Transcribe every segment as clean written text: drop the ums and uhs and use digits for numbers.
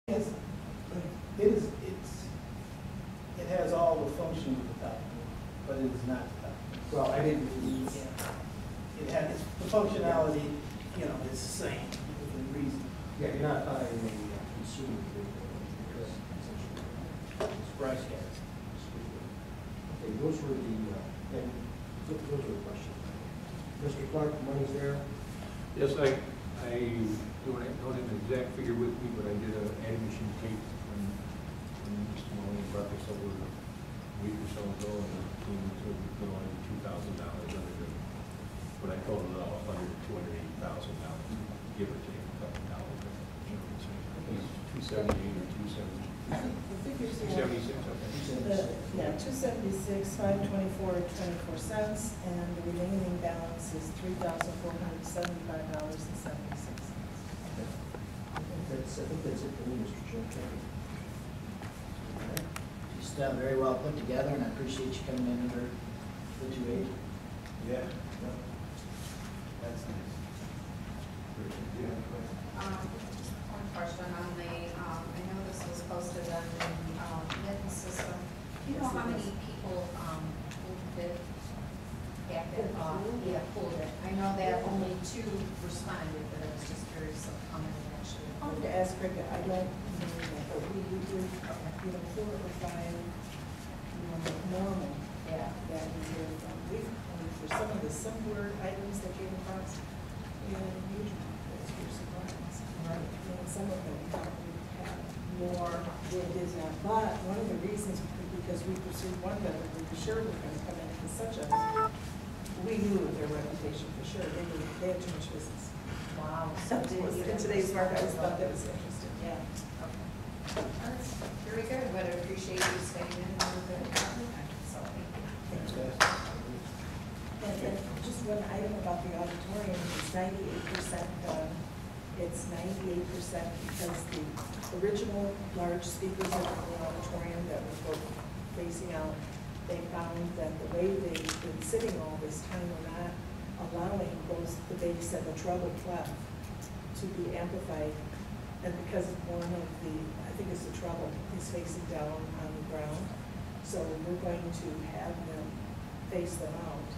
It's, it has all the functions of the document, but it is not the document. Well, I didn't read. It has, the functionality, you know, it's the same within reason. Yeah, you're not buying a consumer good, because essentially. Right. Okay, those were the questions. Mr. Clark, money's there? Yes, I don't have an exact figure with me, but I did an adding machine tape when Mr. Maloney brought this over a week or so ago, and it came to only $2,000 under the, but I totaled it all under $280,000, give or take a couple dollars. He's 278 or 270. The figures here. 276, okay. Yeah, 276, 524.24 cents, and the remaining balance is $3,475.76. I think that's it for me, Mr. Chair. Just very well put together, and I appreciate you coming in under the 280. Yeah. That's nice. Just one question on the, I know this was posted on the mitten system. Do you know how many people pulled it? Pulled it. I know that only 2 responded, but I was just curious of how many actually. I'll have to ask Rick, I don't know that, but we do, 4 or 5, normal, Yeah. that we hear from. For some of the simpler items that came across, usually, that's your surprise. Right. And some of them probably have more than it is now. But one of the reasons, because we pursued one vendor, we were sure we were going to come in with such a, we knew their reputation for sure. They had too much business. Wow. In today's market, I just thought that was interesting. Yeah. Okay. That's very good, but I appreciate you staying in a little bit. So thank you. Thanks, guys. And just one item about the auditorium, it's 98% done. It's 98% because the original large speakers in the auditorium that were both facing out, they found that the way they've been sitting all this time were not allowing the bass and the treble clef to be amplified. And because one of the, I think it's the treble, is facing down on the ground. So we're going to have them face them out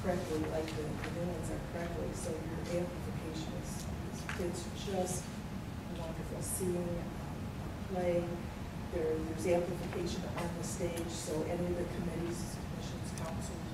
correctly, like the new ones are correctly. So your amplification it's just wonderful. Seeing play, there's amplification on the stage, so any of the committees, commissions, councils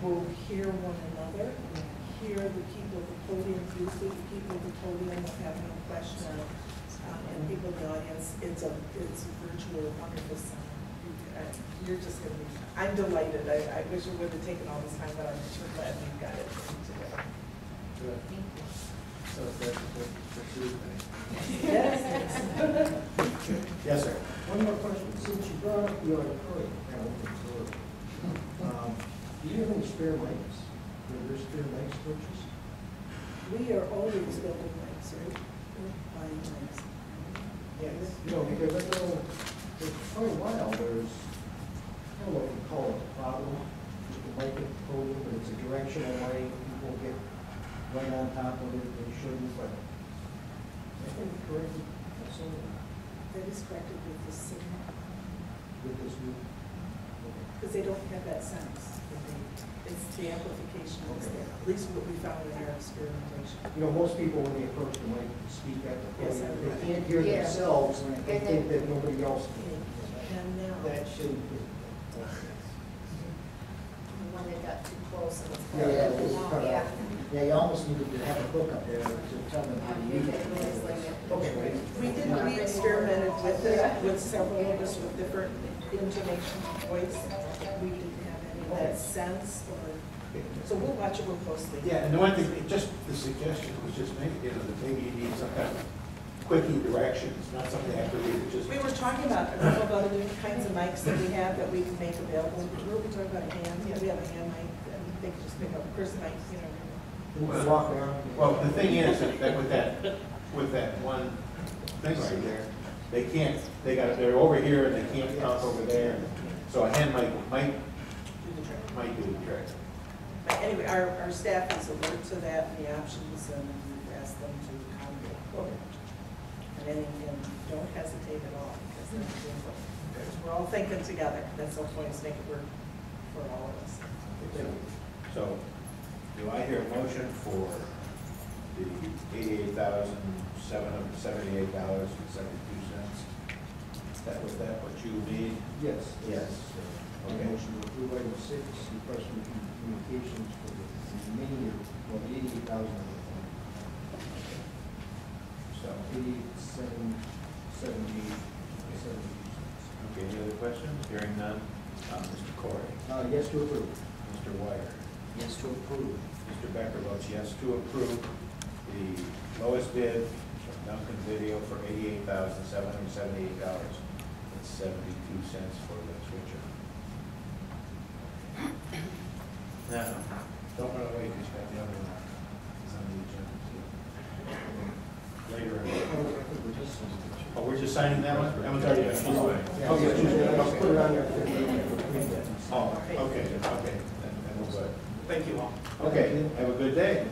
will hear one another, hear the people at the podium, usually the people at the podium will have no question, and people in the audience, it's a virtual, wonderful sound. You're just going to be, I'm delighted. I wish it would have taken all this time, but I'm sure glad we got it today. Good. Thank you. So that's for sure. Yes. Yes, sir. One more question. Since you brought up the auditorium, do you have any spare mics? Are there spare mics purchased? We are always building mics, right? We're buying mics. Yes. You know, because I know for quite a while there's, I don't know if you call it a problem with the mic at the podium, but it's a directional mic. People get right on top of it, they shouldn't, but I think corrected That is corrected with the signal, with this new. because they don't have that sense. It's the amplification that's there, at least what we found in our experimentation. You know, most people when they approach the mic speak at the Yes, podium, I they agree. can't hear Yeah. themselves, and they think that nobody else can. And now, That should be. The one that got too close and it's. Yeah, it was cut Yeah. off. Yeah, you almost needed to have a book up there to tell them how to use it. Okay, wait. we experimented with it with several of us with different intonation voice. We didn't have any of that sense, so we'll watch it real closely. Yeah, and the one thing, just the suggestion was just maybe, that maybe you need some kind of quickie directions, not something I have to read, just. We were talking about a couple of other different kinds of mics that we have that we can make available. We were talking about hands, we have a hand mic, and they can just pick up a person mic, Walk around. Well, the thing is that with that one thing right there, they can't, they're over here and they can't talk over there. So a hand might do the trick. But anyway, our staff is alert to that and the options, and we've asked them to accommodate. And And don't hesitate at all, because we're all thinking together. That's the point, is make it work for all of us. So, do I hear a motion for the $88,778.72? Was that what you need? Yes. Yes. Okay. Motion to approve item 6, request from communications for the remainder, well, the 88,000. So, 87,78. okay, any other questions? Hearing none. Mr. Corey? Yes to approve. Mr. Wire? Yes to approve. Mr. Becker votes yes to approve the lowest bid from Duncan Video for $88,778.72 for the switcher. Now, don't run away, because you got the other one. It's on the agenda. Later. Oh, we're just signing that one? That one's already been signed. Okay, let's put it on there. Oh, okay, okay. Then we'll go. Thank you all. Okay, have a good day.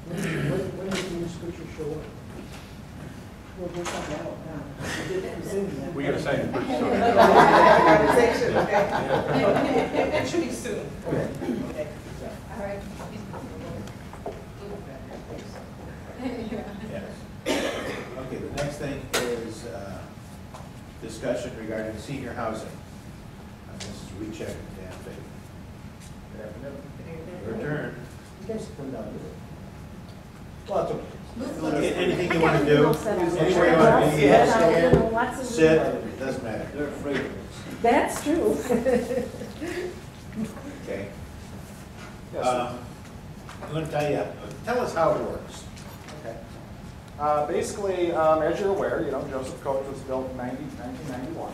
When does the new switcher show up? We'll do something out now. We gotta sign the purchase order. Conversation, okay? It should be soon. Okay. Okay. All right. Yes. Okay, the next thing is discussion regarding senior housing. This is rechecking the damn thing. Good afternoon. Your turn. You guys come down here. Well, it's okay. Anything you want to do, anywhere you want to be, stand, sit, doesn't matter. They're afraid of it. That's true. Okay. I'm going to tell us how it works. Okay. Basically, as you're aware, Joseph Coach was built in 1991.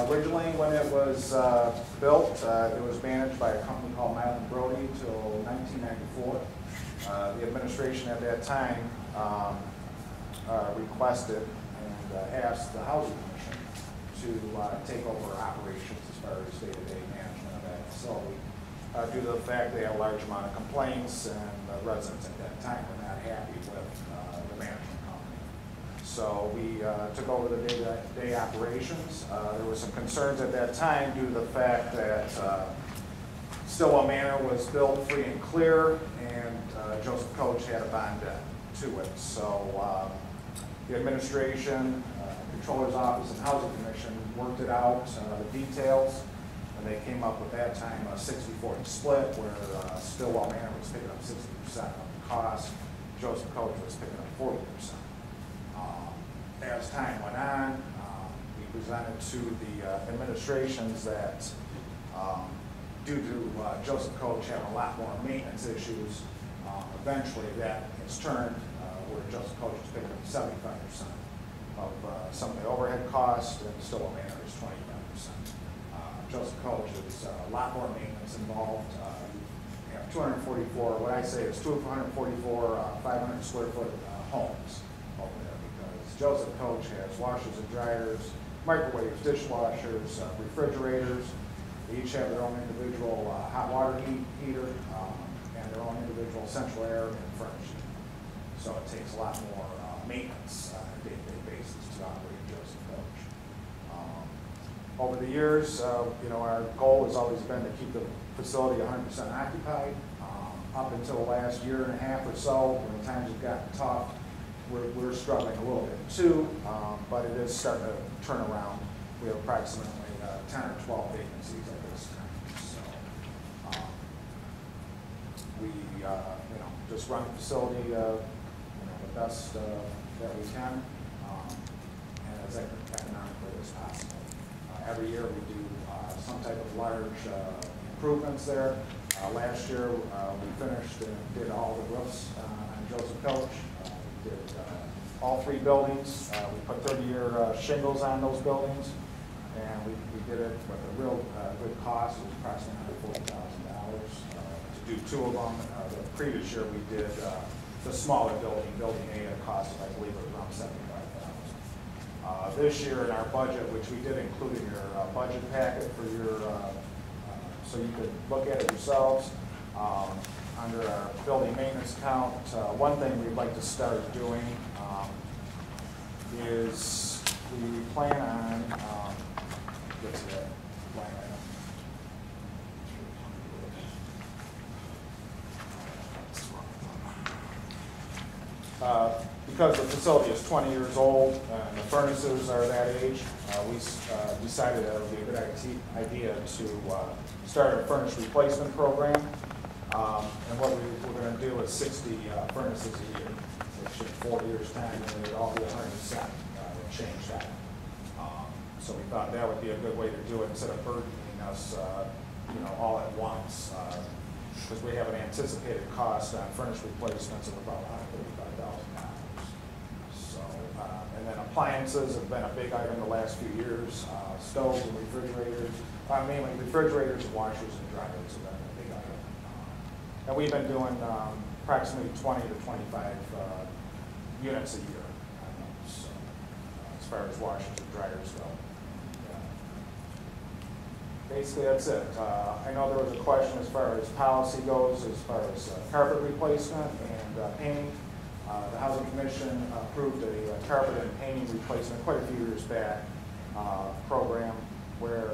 Originally, when it was built, it was managed by a company called Mylan Brody until 1994. The administration at that time requested and asked the Housing Commission to take over operations as far as day-to-day management of that facility, due to the fact they had a large amount of complaints, and the residents at that time were not happy with the management company. So we took over the day-to-day operations. There were some concerns at that time due to the fact that Stillwell Manor was built free and clear, and Joseph Coach had a bond debt to it. So the administration, Controller's Office, and Housing Commission worked it out, the details, and they came up with that time a 60-40 split, where Stillwell Manor was picking up 60% of the cost, Joseph Coach was picking up 40%. As time went on, we presented to the administrations that due to Joseph Coach having a lot more maintenance issues, eventually that has turned where Joseph Coach is picking up 75% of some of the overhead costs, and Stillwell Manor is 25%. Joseph Coach is a lot more maintenance involved. You have 244, what I say is 244 500 square foot homes over there, because Joseph Coach has washers and dryers, microwaves, dishwashers, refrigerators. They each have their own individual hot water heater and their own individual central air and furnishing. So it takes a lot more maintenance on a day-to-day basis to operate Joseph Coach. Over the years, our goal has always been to keep the facility 100% occupied. Up until the last year and a half or so, when times have gotten tough, we're struggling a little bit too, but it is starting to turn around. We have approximately 10 or 12 vacancies at this time. So we, just run the facility, the best that we can, and as economically as possible. Every year we do some type of large improvements there. Last year we finished and did all the roofs on Joseph Coach. We did all 3 buildings. We put 30-year shingles on those buildings. And we did it with a real good cost. It was approximately $140,000 to do 2 of them. The previous year we did the smaller building, Building A, at a cost of, I believe, around $75,000. This year in our budget, which we did include in your budget packet for your, so you could look at it yourselves, under our building maintenance account, one thing we'd like to start doing is we plan on, get to that line item. Because the facility is 20 years old and the furnaces are that age, we decided that it would be a good idea to start a furnace replacement program. And what we're going to do is 60 furnaces a year, which in 4 years' time, and they'd all be 100%. We'll change that. So we thought that would be a good way to do it instead of burdening us, all at once. Because we have an anticipated cost on furnace replacements of about $135,000. So, and then appliances have been a big item the last few years. Stoves and refrigerators, mainly refrigerators, washers, and dryers have been a big item. And we've been doing approximately 20 to 25 units a year. So, as far as washers and dryers go. Basically, that's it. I know there was a question as far as policy goes, as far as carpet replacement and painting. The Housing Commission approved a carpet and painting replacement quite a few years back program where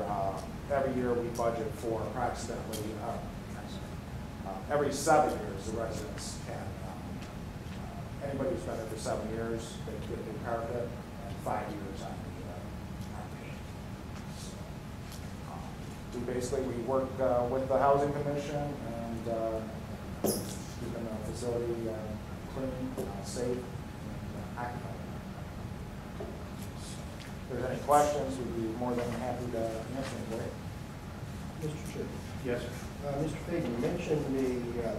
every year we budget for approximately, every 7 years the residents can, anybody who's been there for 7 years, they get a new carpet, and 5 years on paint. Basically, we work with the Housing Commission and keeping the facility clean, safe, and occupied. If there's any questions, we'd be more than happy to answer them. Mr. Chair. Yes, sir. Mr. Fagan, you mentioned the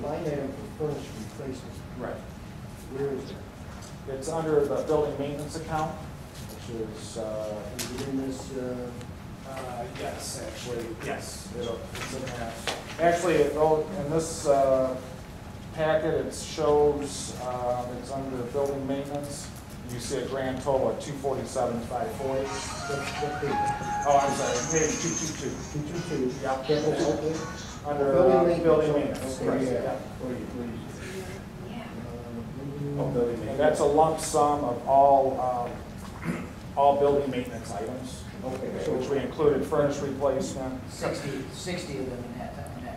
line item for furnace replacement. Right. Where is it? It's under the building maintenance account, which is, Is it in this? yes, actually, yes. It's in that. Actually, in this packet, it shows it's under building maintenance. You see a grand total of $247,540. What page? Oh, I'm sorry, page 222. 222. Yeah. Capital outlay? Under building maintenance. Okay, Correct, yeah. yeah. Where you- where you- Oh, building And maintenance. that's a lump sum of all building maintenance items, Okay, which we included furnace replacement. 60 of them in that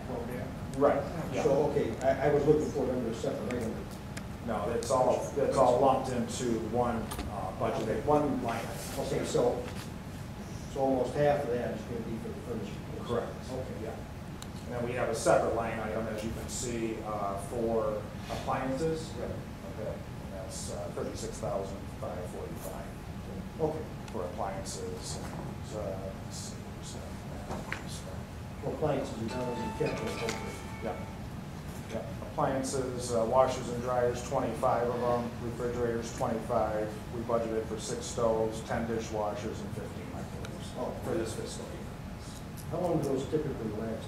quote there. Right. Yeah. So, okay, I was looking for it under a separate item. No, it's all lumped into one budget, one line item. Okay, so almost half of that is going to be for the furnace replacement. Correct. Okay, Yeah. And then we have a separate line item, as you can see, for appliances. Okay. And that's $36,545 Okay. for appliances. And, let's see, Well, appliances and dollars and capital, okay. yeah. Yeah. Appliances, washers and dryers, 25 of them. Refrigerators, 25. We budgeted for 6 stoves, 10 dishwashers, and 15 microwaves for this fiscal year. How long do those typically last?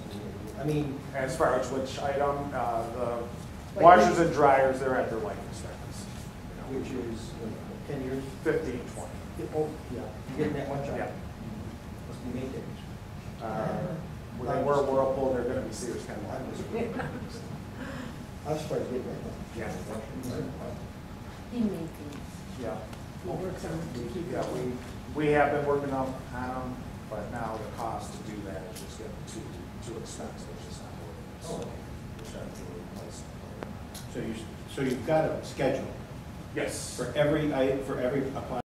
I mean, As far as which item, the washers and dryers, they're at their life expectancy. which is 10 years? 15, 20. Oh, yeah, you're getting that much out. Yeah. Must be maintained. When they were Whirlpool, they're going to be Sears Chemical. I'm surprised you get that much. Yeah. He maintains. Yeah. He works on it to keep Yeah, it. we have been working on them, but now the cost to do that is just getting too expensive. It's just not worth it. So we're starting to replace it. So you've got a schedule Yes. for every appliance.